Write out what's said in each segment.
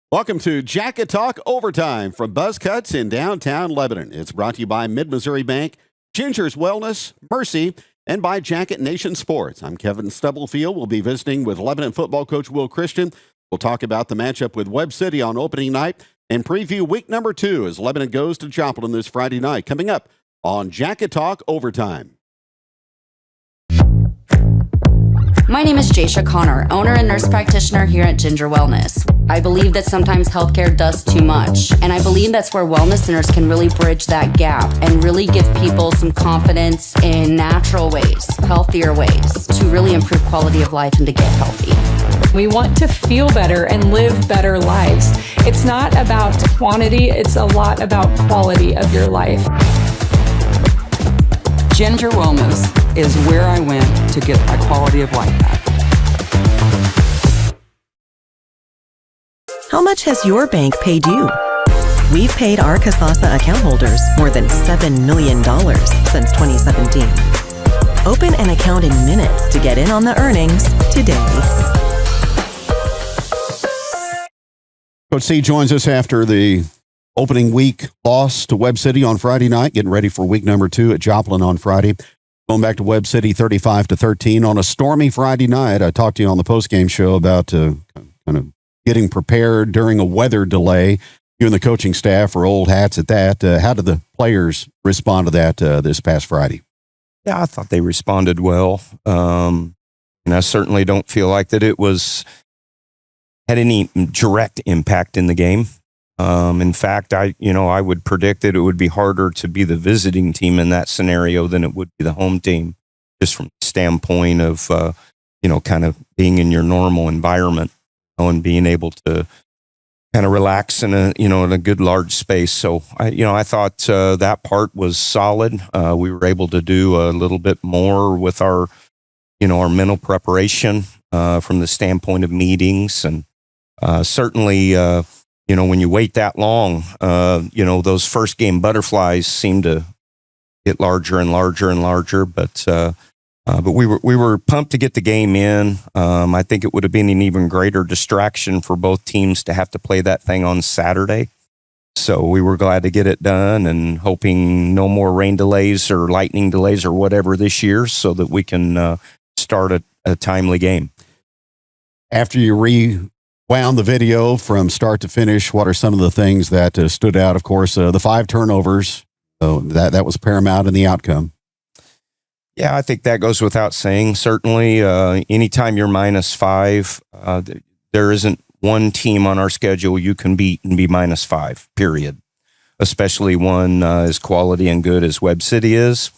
Welcome to Jacket Talk Overtime from Buzz Cuts in downtown Lebanon. It's brought to you by Mid-Missouri Bank, Ginger's Wellness, Mercy, and by Jacket Nation Sports. I'm Kevin Stubblefield. We'll be visiting with Lebanon football coach Will Christian. We'll talk about the matchup with Webb City on opening night and preview week number 2 as Lebanon goes to Joplin this Friday night. Coming up on Jacket Talk Overtime. My name is Jaysha Connor, owner and nurse practitioner here at Ginger Wellness. I believe that sometimes healthcare does too much, and I believe that's where wellness centers can really bridge that gap and really give people some confidence in natural ways, healthier ways, to really improve quality of life and to get healthy. We want to feel better and live better lives. It's not about quantity, it's a lot about quality of your life. Ginger Wellness is where I went to get my quality of life back. How much has your bank paid you? We've paid our Kasasa account holders more than $7 million since 2017. Open an account in minutes to get in on the earnings today. Coach C joins us after the opening week loss to Webb City on Friday night, getting ready for week number 2 at Joplin on Friday. Going back to Webb City 35-13 on a stormy Friday night. I talked to you on the postgame show about kind of getting prepared during a weather delay. You and the coaching staff are old hats at that. How did the players respond to that this past Friday? Yeah, I thought they responded well. And I certainly don't feel like that it had any direct impact in the game. In fact, I would predict that it would be harder to be the visiting team in that scenario than it would be the home team, just from the standpoint of, kind of being in your normal environment and being able to kind of relax in a good large space. So I thought that part was solid. We were able to do a little bit more with our mental preparation from the standpoint of meetings, and certainly. When you wait that long, those first game butterflies seem to get larger and larger and larger. But we were pumped to get the game in. I think it would have been an even greater distraction for both teams to have to play that thing on Saturday. So we were glad to get it done and hoping no more rain delays or lightning delays or whatever this year, so that we can start a timely game. After you rewound the video from start to finish, what are some of the things that stood out? Of course, the 5 turnovers, that was paramount in the outcome. Yeah, I think that goes without saying. Certainly, anytime you're -5, there isn't one team on our schedule you can beat and be -5, period. Especially one as quality and good as Webb City is.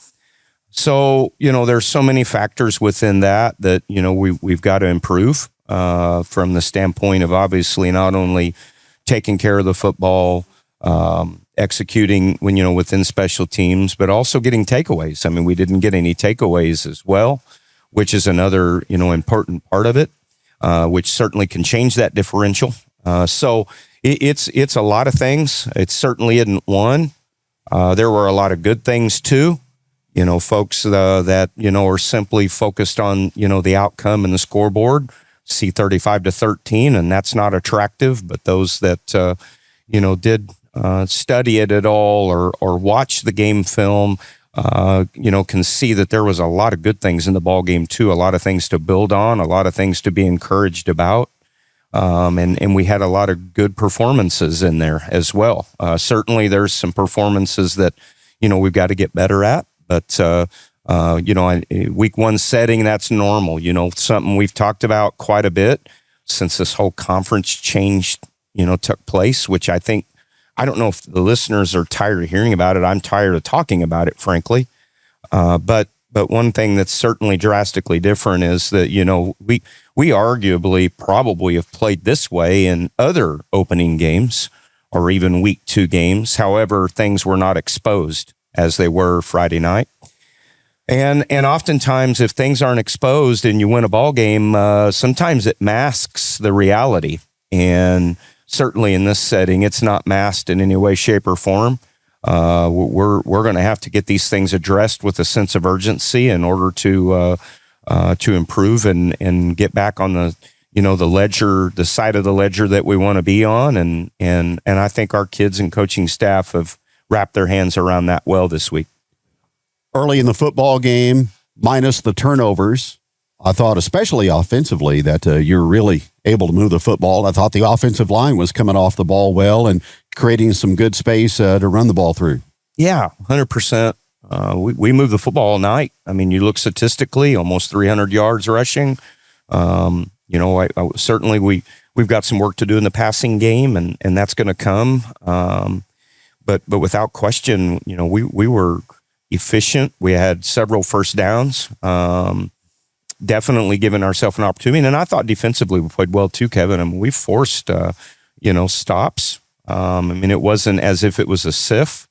So, there's so many factors within that we've got to improve. From the standpoint of obviously not only taking care of the football, executing within special teams, but also getting takeaways. I mean, we didn't get any takeaways as well, which is another important part of it, which certainly can change that differential. So it's a lot of things. It certainly isn't one. There were a lot of good things too. Folks that are simply focused on the outcome and the scoreboard. See 35-13, and that's not attractive. But those that did study it at all or watch the game film, can see that there was a lot of good things in the ball game too. A lot of things to build on, a lot of things to be encouraged about, and we had a lot of good performances in there as well. Certainly, there's some performances that we've got to get better at, but. Week 1 setting, that's normal, something we've talked about quite a bit since this whole conference change, took place, which I don't know if the listeners are tired of hearing about it. I'm tired of talking about it, frankly. But one thing that's certainly drastically different is that, we arguably probably have played this way in other opening games or even week 2 games. However, things were not exposed as they were Friday night. And oftentimes, if things aren't exposed and you win a ball game, sometimes it masks the reality. And certainly in this setting, it's not masked in any way, shape, or form. We're going to have to get these things addressed with a sense of urgency in order to improve and get back on the the side of the ledger that we want to be on. And I think our kids and coaching staff have wrapped their hands around that well this week. Early in the football game, minus the turnovers, I thought especially offensively that you're really able to move the football. I thought the offensive line was coming off the ball well and creating some good space to run the ball through. Yeah, 100%. We moved the football all night. I mean, you look statistically, almost 300 yards rushing. Certainly we've got some work to do in the passing game, and that's going to come. But without question, we were efficient. We had several first downs. Definitely giving ourselves an opportunity. And I thought defensively we played well too, Kevin. I mean, we forced, stops. It wasn't as if it was a sieve.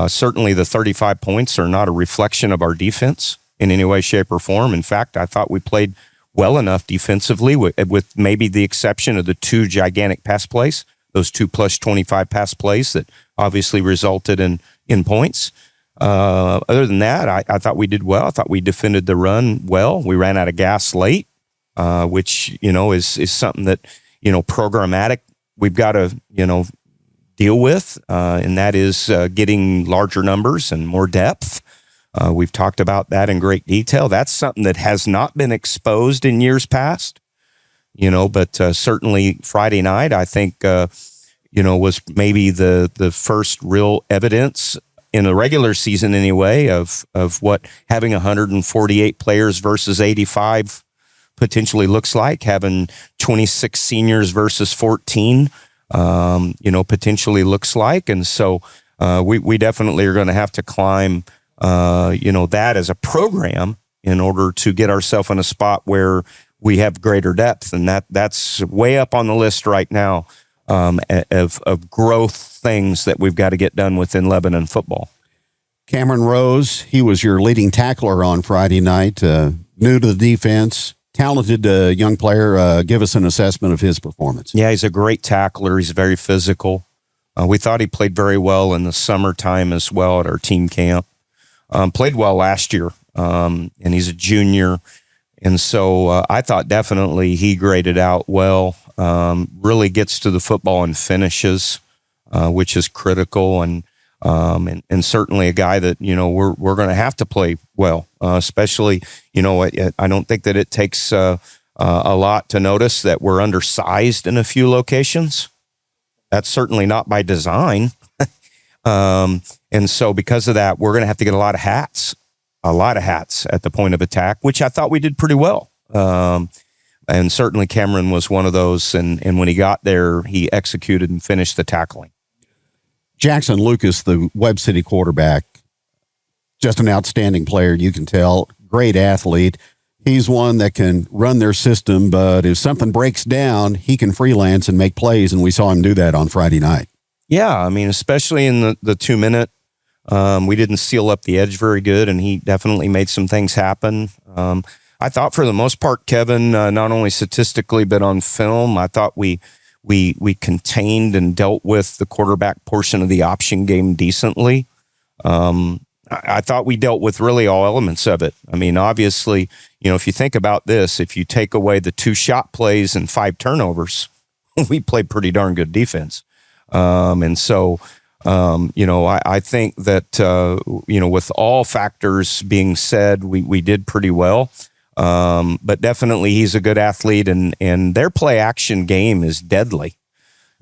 Certainly the 35 points are not a reflection of our defense in any way, shape, or form. In fact, I thought we played well enough defensively with maybe the exception of the 2 gigantic pass plays, those 2 plus 25 pass plays that obviously resulted in points. Other than that, I thought we did well. I thought we defended the run well. We ran out of gas late, which, is something that, programmatic we've got to, deal with, and that is getting larger numbers and more depth. We've talked about that in great detail. That's something that has not been exposed in years past, but certainly Friday night, I think, was maybe the first real evidence in the regular season anyway of what having 148 players versus 85 potentially looks like, having 26 seniors versus 14, potentially looks like. And so we definitely are going to have to climb, that as a program in order to get ourselves in a spot where we have greater depth. And that's way up on the list right now of growth things that we've got to get done within Lebanon football. Cameron Rose, he was your leading tackler on Friday night, new to the defense, talented young player. Give us an assessment of his performance. Yeah, he's a great tackler. He's very physical. We thought he played very well in the summertime as well at our team camp. Played well last year, and he's a junior. And so I thought definitely he graded out well, really gets to the football and finishes, which is critical. And certainly a guy that, we're going to have to play well, especially, I don't think that it takes a lot to notice that we're undersized in a few locations. That's certainly not by design. And so because of that, we're going to have to get a lot of hats at the point of attack, which I thought we did pretty well. And certainly Cameron was one of those. And when he got there, he executed and finished the tackling. Jackson Lucas, the Webb City quarterback, just an outstanding player, you can tell. Great athlete. He's one that can run their system, but if something breaks down, he can freelance and make plays, and we saw him do that on Friday night. Yeah, especially in the 2-minute, we didn't seal up the edge very good, and he definitely made some things happen. I thought for the most part, Kevin, not only statistically but on film, I thought we contained and dealt with the quarterback portion of the option game decently. I thought we dealt with really all elements of it. Obviously, if you think about this, if you take away the 2 shot plays and 5 turnovers, we played pretty darn good defense. I think that, with all factors being said, we did pretty well. But definitely he's a good athlete, and their play action game is deadly.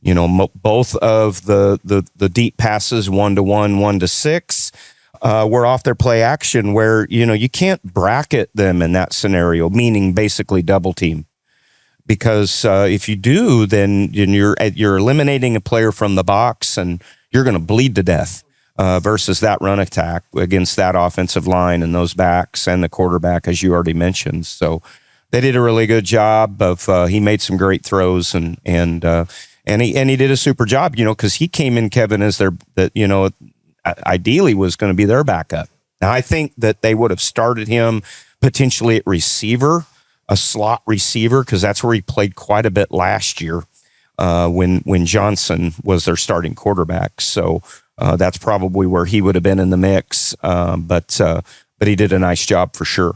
Both of the deep passes, 1-to-1, 1-to-6, were off their play action where, you can't bracket them in that scenario, meaning basically double team. Because if you do, then you're eliminating a player from the box and you're going to bleed to death versus that run attack against that offensive line and those backs and the quarterback, as you already mentioned. So they did a really good job of. He made some great throws and he did a super job. Because he came in, Kevin, as ideally was going to be their backup. Now I think that they would have started him potentially at receiver, a slot receiver, because that's where he played quite a bit last year when Johnson was their starting quarterback. So that's probably where he would have been in the mix. But he did a nice job for sure.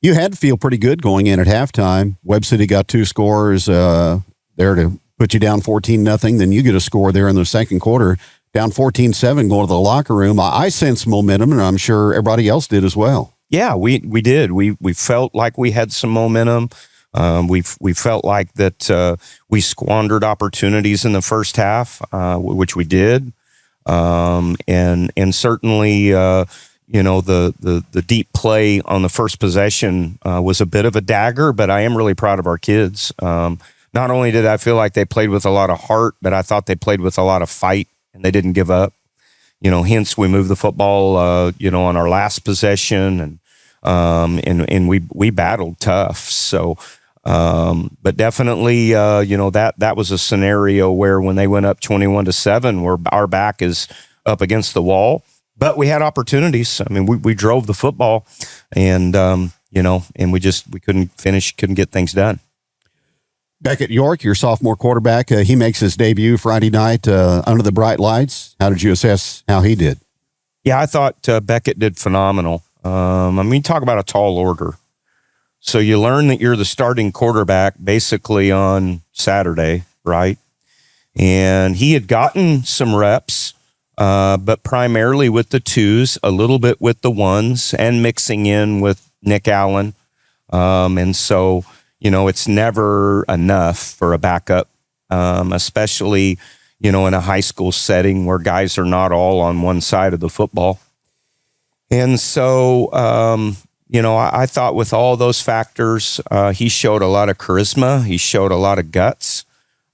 You had to feel pretty good going in at halftime. Webb City got 2 scores there to put you down 14-0. Then you get a score there in the second quarter, down 14-7, going to the locker room. I sensed momentum, and I'm sure everybody else did as well. Yeah, we did. We felt like we had some momentum. We felt like that we squandered opportunities in the first half, which we did, and certainly the deep play on the first possession was a bit of a dagger. But I am really proud of our kids. Not only did I feel like they played with a lot of heart, but I thought they played with a lot of fight, and they didn't give up. Hence we moved the football, on our last possession, and we battled tough. So. But definitely, that was a scenario where when they went up 21-7, where our back is up against the wall, but we had opportunities. I mean, we drove the football, and and we couldn't get things done. Beckett York, your sophomore quarterback, he makes his debut Friday night under the bright lights. How did you assess how he did? Yeah, I thought Beckett did phenomenal. Talk about a tall order. So you learn that you're the starting quarterback basically on Saturday, right? And he had gotten some reps, but primarily with the 2s, a little bit with the 1s, and mixing in with Nick Allen. And so, it's never enough for a backup, especially, in a high school setting where guys are not all on one side of the football. And so, I thought with all those factors, he showed a lot of charisma. He showed a lot of guts,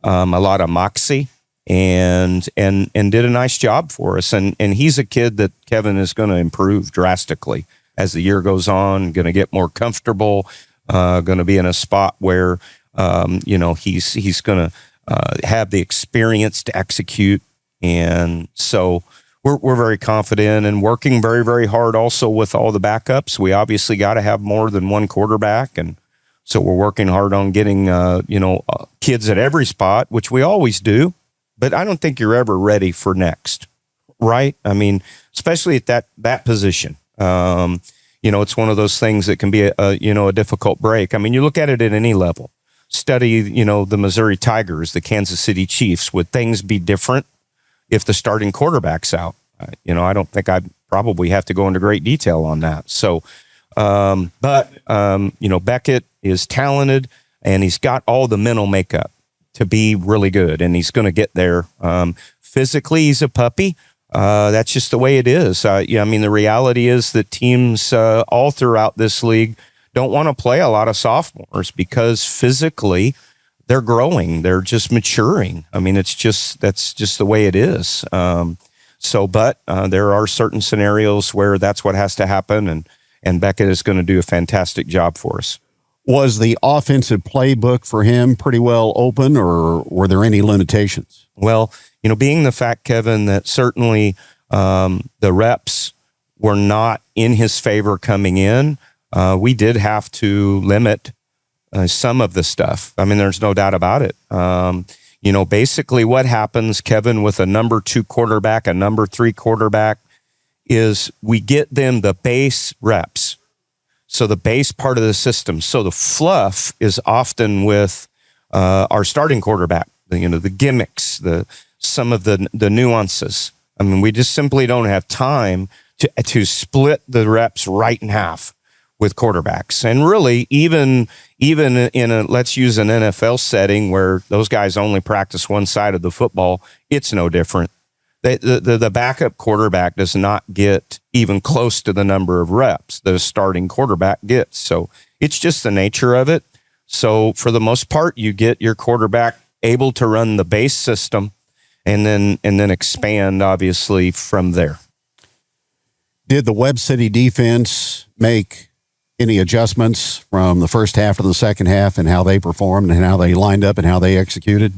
a lot of moxie, and did a nice job for us. And he's a kid that Kevin is going to improve drastically as the year goes on. Going to get more comfortable. Going to be in a spot where he's going to have the experience to execute. And so. We're very confident and working very, very hard also with all the backups. We obviously got to have more than one quarterback. And so we're working hard on getting, kids at every spot, which we always do. But I don't think you're ever ready for next, right? I mean, especially at that position. It's one of those things that can be a difficult break. I mean, you look at it at any level. Study, the Missouri Tigers, the Kansas City Chiefs. Would things be different if the starting quarterback's out? I don't think I probably have to go into great detail on that. So, Beckett is talented, and he's got all the mental makeup to be really good, and he's going to get there. Physically, he's a puppy. That's just the way it is. The reality is that teams all throughout this league don't want to play a lot of sophomores because physically they're growing. They're just maturing. I mean, that's just the way it is. But there are certain scenarios where that's what has to happen, and Beckett is going to do a fantastic job for us. Was the offensive playbook for him pretty well open, or were there any limitations? Well, being the fact, Kevin, that certainly the reps were not in his favor coming in, we did have to limit some of the stuff. I mean, there's no doubt about it. Basically what happens, Kevin, with a number 2 quarterback, a number 3 quarterback, is we get them the base reps. So the base part of the system. So the fluff is often with our starting quarterback, the gimmicks, some of the nuances. I mean, we just simply don't have time to split the reps right in half with quarterbacks. And really, even in let's use an NFL setting where those guys only practice one side of the football, it's no different. The backup quarterback does not get even close to the number of reps the starting quarterback gets. So it's just the nature of it. So for the most part, you get your quarterback able to run the base system and then expand, obviously, from there. Did the Webb City defense make any adjustments from the first half to the second half and how they performed and how they lined up and how they executed?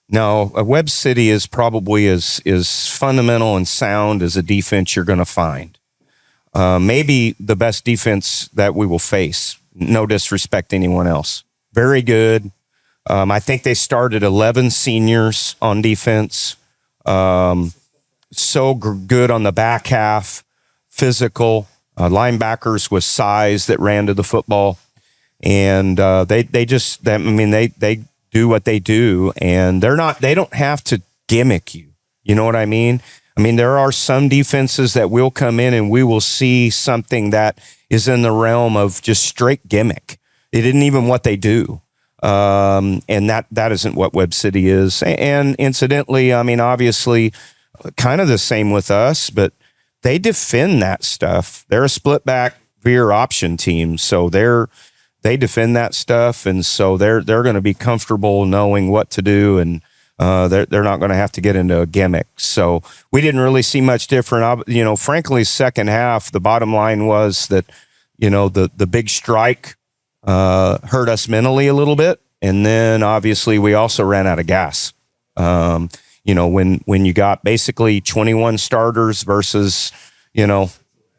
No, Webb City is probably as fundamental and sound as a defense you're going to find. Maybe the best defense that we will face. No disrespect to anyone else. Very good. I think they started 11 seniors on defense. So good on the back half, physical. linebackers with size that ran to the football, and they do what they do, and they don't have to gimmick you. You know what I mean? I mean, there are some defenses that will come in and we will see something that is in the realm of just straight gimmick. It isn't even what they do. And that isn't what Webb City is. And incidentally, I mean, obviously, kind of the same with us, but they defend that stuff. They're a split back veer option team, so they defend that stuff, and so they're going to be comfortable knowing what to do, and they're not going to have to get into a gimmick. So we didn't really see much different. You know, frankly, second half, the bottom line was that, you know, the big strike hurt us mentally a little bit, and then obviously we also ran out of gas. You know, when you got basically 21 starters versus, you know,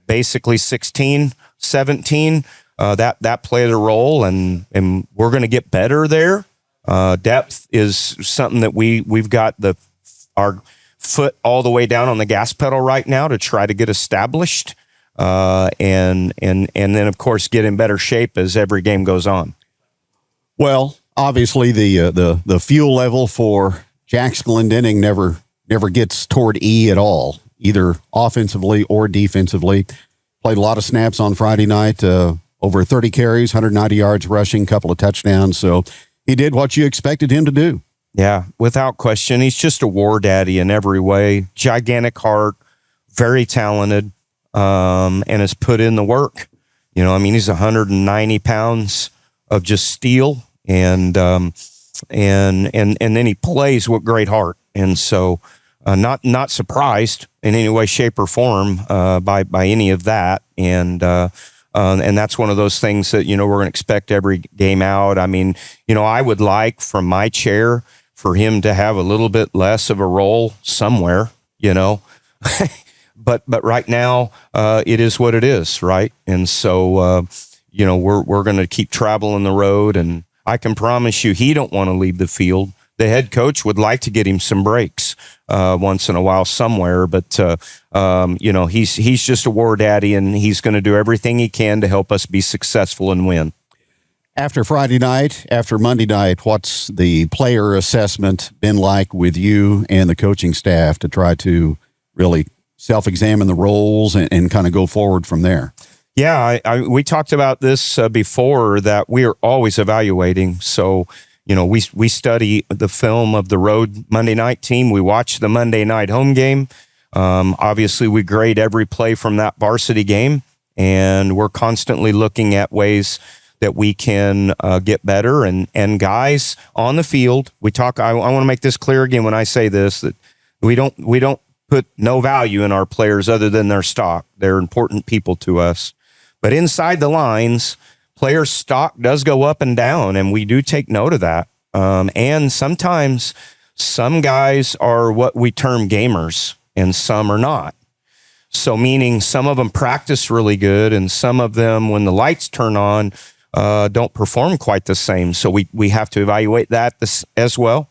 basically 16, 17, that played a role, and we're going to get better there. Depth is something that we've got our foot all the way down on the gas pedal right now to try to get established, and then of course get in better shape as every game goes on. Well, obviously the fuel level for Jack's Glendenning never gets toward E at all, either offensively or defensively. Played a lot of snaps on Friday night, over 30 carries, 190 yards rushing, couple of touchdowns. So he did what you expected him to do. Yeah, without question. He's just a war daddy in every way. Gigantic heart, very talented, and has put in the work. You know, I mean, he's 190 pounds of just steel, and then he plays with great heart. And so not surprised in any way, shape, or form by any of that. And that's one of those things that, you know, we're going to expect every game out. I mean, you know, I would like from my chair for him to have a little bit less of a role somewhere, you know, but right now it is what it is. Right. And so, you know, we're going to keep traveling the road, and I can promise you, he don't want to leave the field. The head coach would like to get him some breaks once in a while somewhere, but you know, he's just a war daddy, and he's going to do everything he can to help us be successful and win. After Friday night, after Monday night, what's the player assessment been like with you and the coaching staff to try to really self-examine the roles and kind of go forward from there? Yeah, we talked about this before, that we are always evaluating. So, you know, we study the film of the road Monday night team. We watch the Monday night home game. Obviously, we grade every play from that varsity game, and we're constantly looking at ways that we can get better. And guys on the field, we talk. I want to make this clear again when I say this, that we don't put no value in our players other than their stock. They're important people to us. But inside the lines, player stock does go up and down, and we do take note of that. And sometimes some guys are what we term gamers, and some are not. So meaning some of them practice really good, and some of them, when the lights turn on, don't perform quite the same. So we have to evaluate that as well.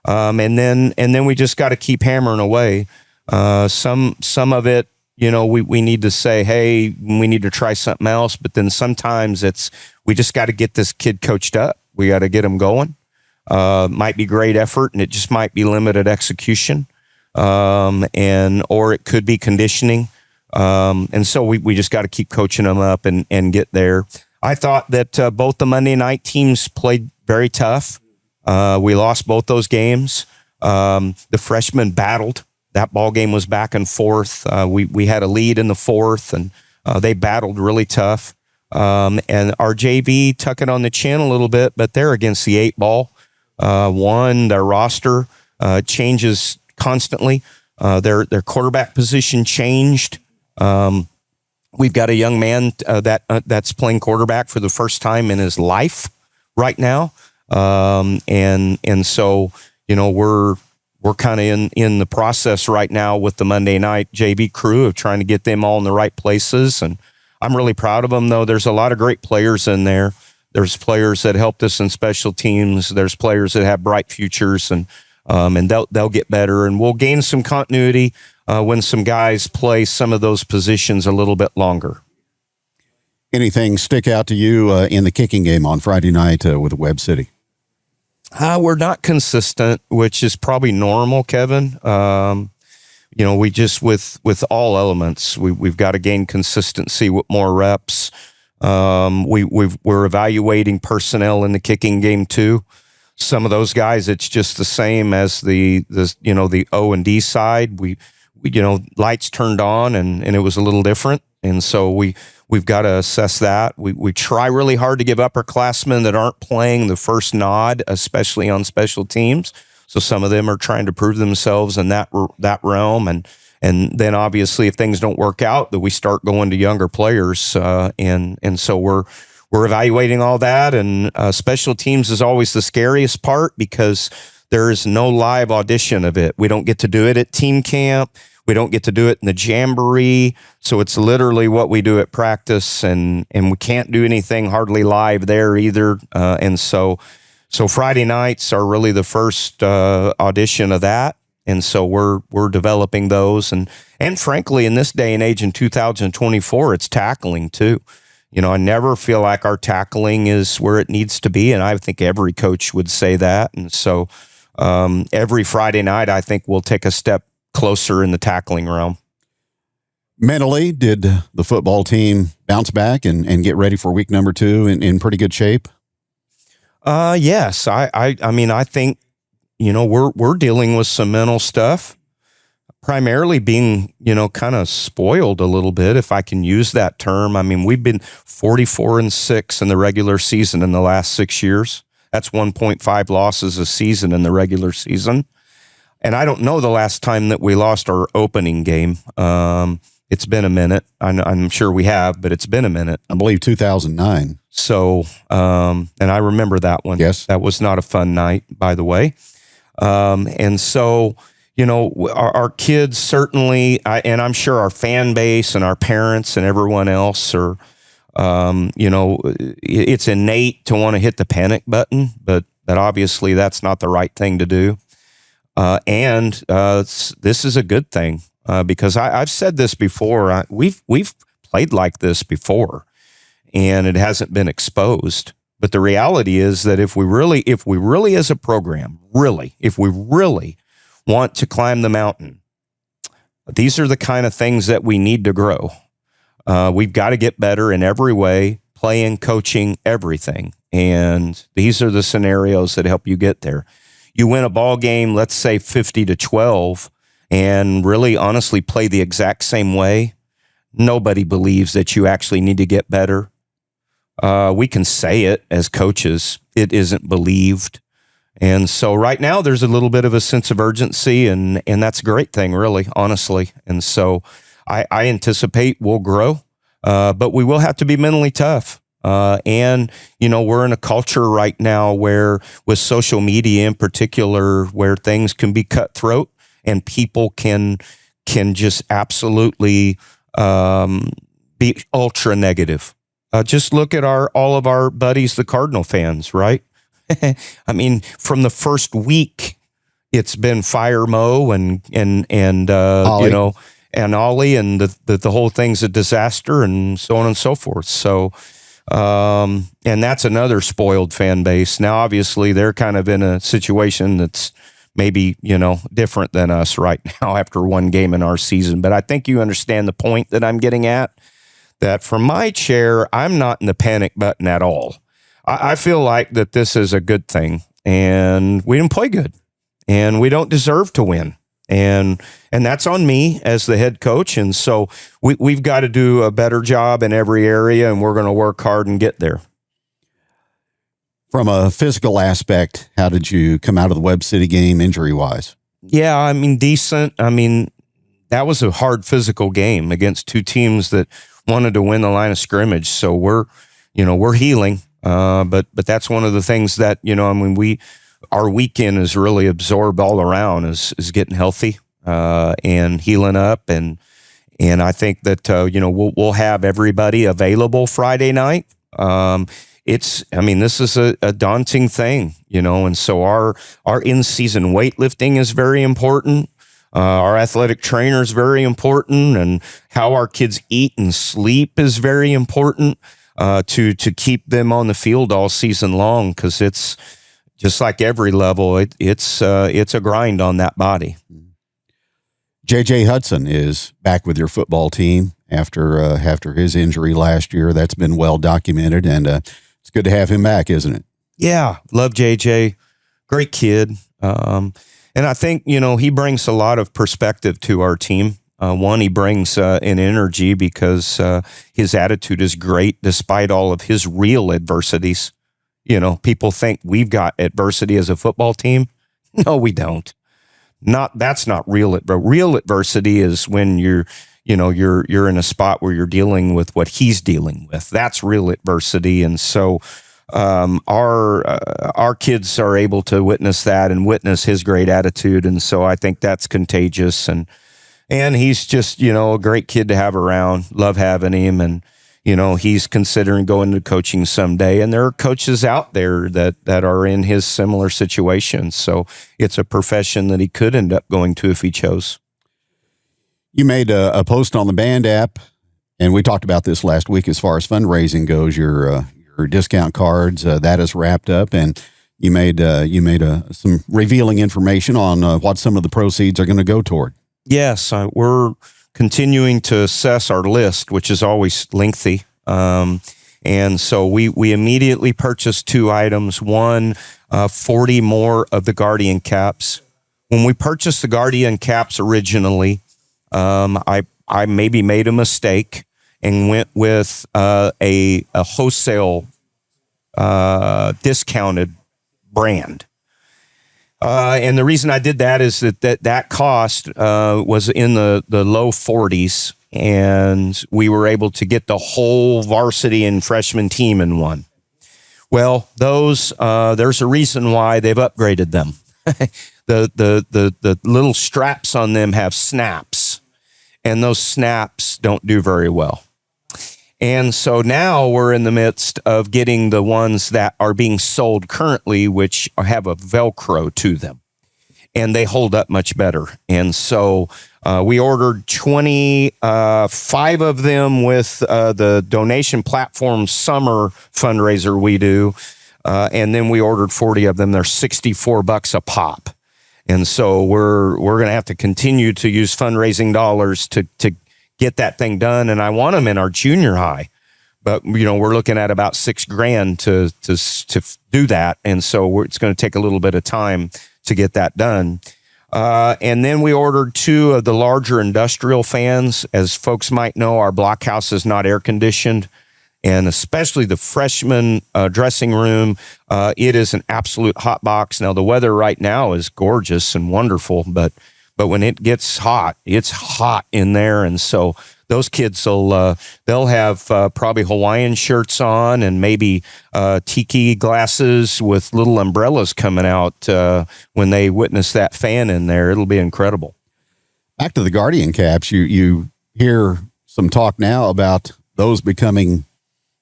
And then we just got to keep hammering away. Some of it, you know, we need to say, hey, we need to try something else. But then sometimes we just got to get this kid coached up. We got to get him going. Might be great effort, and it just might be limited execution. Or it could be conditioning. And so we just got to keep coaching them up and get there. I thought that both the Monday night teams played very tough. We lost both those games. The freshmen battled. That ball game was back and forth. We had a lead in the fourth, and they battled really tough. And our JV tuck it on the chin a little bit, but they're against the 8-ball. Their roster changes constantly. Their quarterback position changed. We've got a young man that's playing quarterback for the first time in his life right now. And so, you know, we're kind of in the process right now with the Monday night JV crew of trying to get them all in the right places. And I'm really proud of them, though. There's a lot of great players in there. There's players that helped us in special teams. There's players that have bright futures, and they'll get better. And we'll gain some continuity when some guys play some of those positions a little bit longer. Anything stick out to you in the kicking game on Friday night with Webb City? We're not consistent, which is probably normal, Kevin. We just with all elements, we've got to gain consistency with more reps. We're evaluating personnel in the kicking game too. Some of those guys, it's just the same as the O&D side. We lights turned on and it was a little different, and so we've got to assess that. We try really hard to give upperclassmen that aren't playing the first nod, especially on special teams. So some of them are trying to prove themselves in that realm, and then obviously if things don't work out, that we start going to younger players, and so we're evaluating all that. And special teams is always the scariest part because there is no live audition of it. We don't get to do it at team camp. We don't get to do it in the jamboree. So it's literally what we do at practice, and we can't do anything hardly live there either. And so Friday nights are really the first audition of that. And so we're developing those. And frankly, in this day and age in 2024, it's tackling too. I never feel like our tackling is where it needs to be. And I think every coach would say that. And so every Friday night, I think we'll take a step closer in the tackling realm. Mentally, did the football team bounce back and get ready for week number 2 in pretty good shape? Yes. I mean, I think, we're dealing with some mental stuff, primarily being, kind of spoiled a little bit, if I can use that term. I mean, we've been 44-6 in the regular season in the last 6 years. That's 1.5 losses a season in the regular season. And I don't know the last time that we lost our opening game. It's been a minute. I'm sure we have, but it's been a minute. I believe 2009. So, and I remember that one. Yes. That was not a fun night, by the way. And so, our kids certainly, and I'm sure our fan base and our parents and everyone else are, it's innate to want to hit the panic button, but obviously that's not the right thing to do. And this is a good thing because I've said this before. We've played like this before, and it hasn't been exposed. But the reality is that if we really as a program, if we really want to climb the mountain, these are the kind of things that we need to grow. We've got to get better in every way, playing, coaching, everything. And these are the scenarios that help you get there. You win a ball game, let's say 50-12, and really honestly play the exact same way. Nobody believes that you actually need to get better. We can say it as coaches. It isn't believed. And so right now there's a little bit of a sense of urgency, and that's a great thing, really, honestly. And so I anticipate we'll grow, but we will have to be mentally tough. And, we're in a culture right now where, with social media in particular, where things can be cutthroat and people can just absolutely be ultra negative. Just look at all of our buddies, the Cardinal fans, right? I mean, from the first week, it's been fire Mo and Ollie. And Ollie, and the whole thing's a disaster, and so on and so forth. So, and that's another spoiled fan base. Now, obviously, they're kind of in a situation that's maybe, different than us right now after one game in our season. But I think you understand the point that I'm getting at, that from my chair, I'm not in the panic button at all. I feel like that this is a good thing, and we didn't play good, and we don't deserve to win. And that's on me as the head coach. And so we've got to do a better job in every area, and we're going to work hard and get there. From a physical aspect, how did you come out of the Webb City game injury-wise? Yeah, I mean, decent. I mean, that was a hard physical game against two teams that wanted to win the line of scrimmage. So we're healing. But that's one of the things that, our weekend is really absorbed all around is getting healthy, and healing up. And I think that, we'll have everybody available Friday night. This is a daunting thing, and so our in-season weightlifting is very important. Our athletic trainer is very important, and how our kids eat and sleep is very important. to keep them on the field all season long, because it's just like every level. It's a grind on that body. J.J. Hudson is back with your football team after his injury last year. That's been well documented, and it's good to have him back, isn't it? Yeah, love JJ. Great kid. And I think, he brings a lot of perspective to our team. One, he brings an energy because his attitude is great despite all of his real adversities. People think we've got adversity as a football team. No, we don't. That's not real. But real adversity is when you're in a spot where you're dealing with what he's dealing with. That's real adversity. And so our kids are able to witness that and witness his great attitude. And so I think that's contagious. And he's just, a great kid to have around. Love having him. And, he's considering going to coaching someday. And there are coaches out there that are in his similar situation. So it's a profession that he could end up going to if he chose. You made a post on the band app, and we talked about this last week as far as fundraising goes. Your discount cards, that is wrapped up, and you made some revealing information on what some of the proceeds are going to go toward. Yes, we're continuing to assess our list, which is always lengthy. And so we immediately purchased 2 items. One, 40 more of the Guardian caps. When we purchased the Guardian caps originally, I maybe made a mistake and went with a wholesale discounted brand. And the reason I did that is that cost was in the low 40s, and we were able to get the whole varsity and freshman team in one. Well, those there's a reason why they've upgraded them. The little straps on them have snaps, and those snaps don't do very well. And so now we're in the midst of getting the ones that are being sold currently, which have a Velcro to them, and they hold up much better. And so we ordered 25 of them with the donation platform summer fundraiser we do. And then we ordered 40 of them. They're $64 a pop. And so we're going to have to continue to use fundraising dollars to get that thing done. And I want them in our junior high, but we're looking at about $6,000 to do that. And so it's going to take a little bit of time to get that done. And then we ordered 2 of the larger industrial fans. As folks might know, our blockhouse is not air conditioned, and especially the freshman dressing room, it is an absolute hot box. Now the weather right now is gorgeous and wonderful, but when it gets hot, it's hot in there. And so those kids they'll have probably Hawaiian shirts on and maybe tiki glasses with little umbrellas coming out when they witness that fan in there. It'll be incredible. Back to the Guardian caps, you hear some talk now about those becoming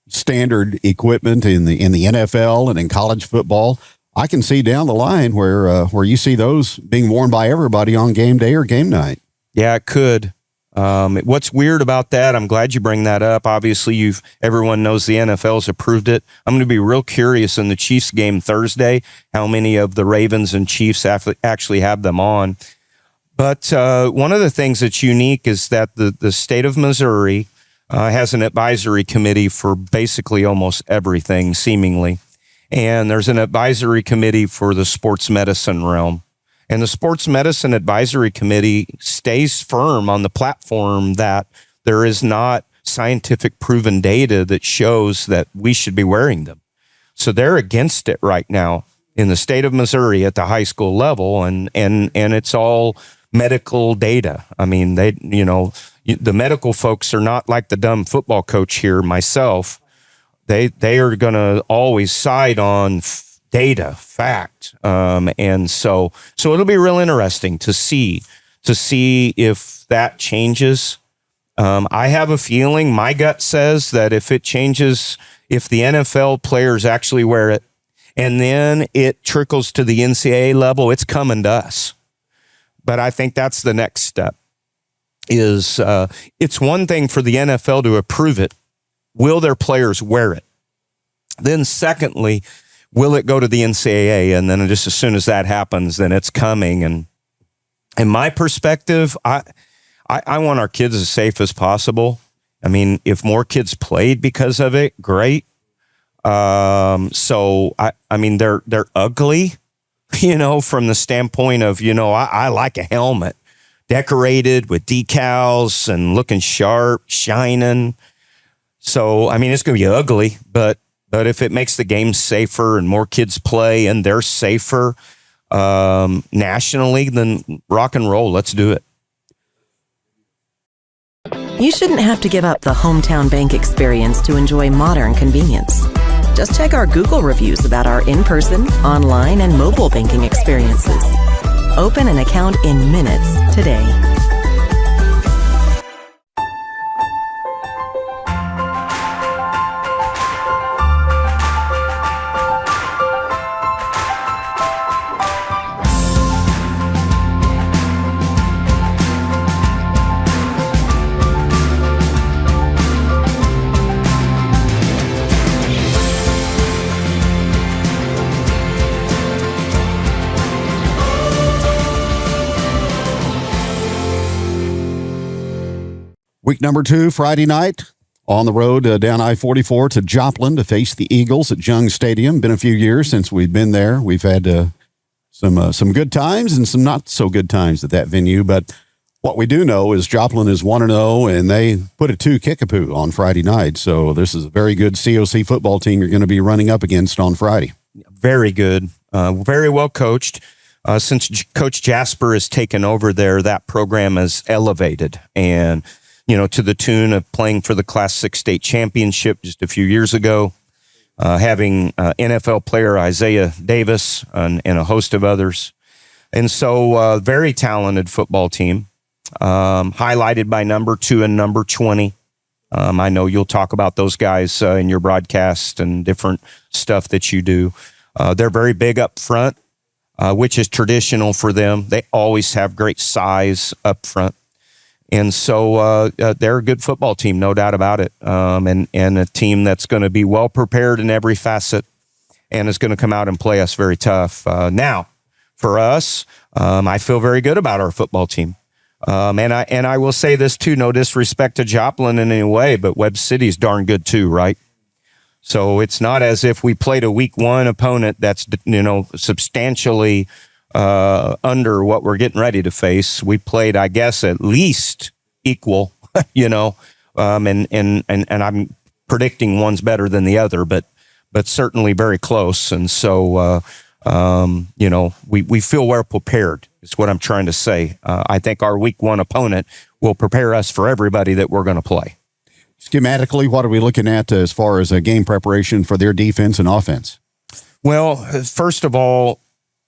standard equipment in the NFL and in college football. I can see down the line where you see those being worn by everybody on game day or game night. Yeah, it could. What's weird about that, I'm glad you bring that up. Obviously, everyone knows the NFL's approved it. I'm going to be real curious in the Chiefs game Thursday, how many of the Ravens and Chiefs actually have them on. But one of the things that's unique is that the state of Missouri has an advisory committee for basically almost everything, seemingly. And there's an advisory committee for the sports medicine realm. And the Sports Medicine Advisory Committee stays firm on the platform that there is not scientific proven data that shows that we should be wearing them. So they're against it right now in the state of Missouri at the high school level, and it's all medical data. I mean, the medical folks are not like the dumb football coach here, myself. They are going to always side on data, fact. And so it'll be real interesting to see if that changes. I have a feeling, my gut says that if it changes, if the NFL players actually wear it and then it trickles to the NCAA level, it's coming to us. But I think that's the next step. It's one thing for the NFL to approve it will their players wear it? Then secondly, will it go to the NCAA? And then just as soon as that happens, then it's coming. And in my perspective, I want our kids as safe as possible. I mean, if more kids played because of it, great. So I mean, they're ugly, from the standpoint of, I like a helmet decorated with decals and looking sharp, shining. So, I mean, it's going to be ugly, but if it makes the game safer and more kids play and they're safer, nationally, then rock and roll. Let's do it. You shouldn't have to give up the hometown bank experience to enjoy modern convenience. Just check our Google reviews about our in-person, online, and mobile banking experiences. Open an account in minutes today. Week number 2, Friday night, on the road down I-44 to Joplin to face the Eagles at Jung Stadium. Been a few years since we've been there. We've had some good times and some not so good times at that venue. But what we do know is Joplin is 1-0, and they put a 2 kickapoo on Friday night. So this is a very good COC football team you're going to be running up against on Friday. Very good. Very well coached. Since Coach Jasper has taken over there, that program has elevated. And to the tune of playing for the Class 6 state championship just a few years ago, having NFL player Isaiah Davis and a host of others. And so very talented football team, highlighted by number 2 and number 20. I know you'll talk about those guys in your broadcast and different stuff that you do. They're very big up front, which is traditional for them. They always have great size up front. And so they're a good football team, no doubt about it, and a team that's going to be well prepared in every facet and is going to come out and play us very tough. Now, for us, I feel very good about our football team. And I will say this, too, no disrespect to Joplin in any way, but Webb City's darn good, too, right? So it's not as if we played a week 1 opponent that's, substantially under what we're getting ready to face. We played, I guess, at least equal, and I'm predicting one's better than the other, but certainly very close. And so, we feel well prepared is what I'm trying to say. I think our week 1 opponent will prepare us for everybody that we're going to play. Schematically, what are we looking at as far as a game preparation for their defense and offense? Well, first of all,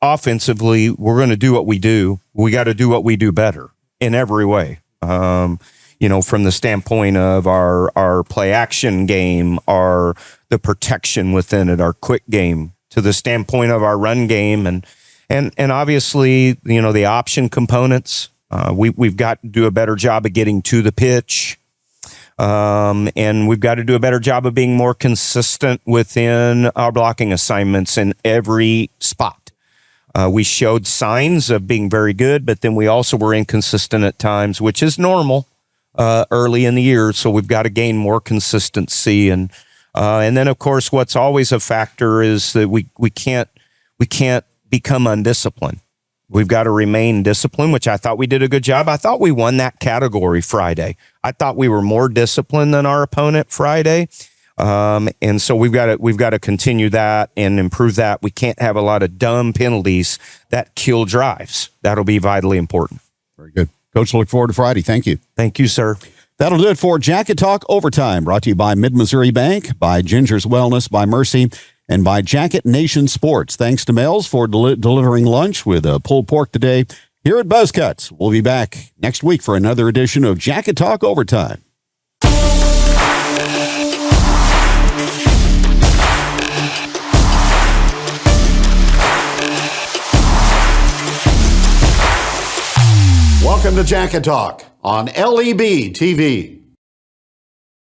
offensively, we're going to do what we do. We got to do what we do better in every way. From the standpoint of our play action game, the protection within it, our quick game, to the standpoint of our run game, and obviously, the option components. We've got to do a better job of getting to the pitch. And we've got to do a better job of being more consistent within our blocking assignments in every spot. We showed signs of being very good, but then we also were inconsistent at times, which is normal early in the year. So we've got to gain more consistency, and then of course, what's always a factor is that we can't become undisciplined. We've got to remain disciplined, which I thought we did a good job. I thought we won that category Friday. I thought we were more disciplined than our opponent Friday. And so we've got to continue that and improve that. We can't have a lot of dumb penalties that kill drives. That'll be vitally important. Very good. Coach, look forward to Friday. Thank you. Thank you, sir. That'll do it for Jacket Talk Overtime, brought to you by Mid-Missouri Bank, by Ginger's Wellness, by Mercy, and by Jacket Nation Sports. Thanks to Mel's for delivering lunch with pulled pork today here at Buzzcuts. We'll be back next week for another edition of Jacket Talk Overtime. Welcome to Jacket Talk on LEB TV.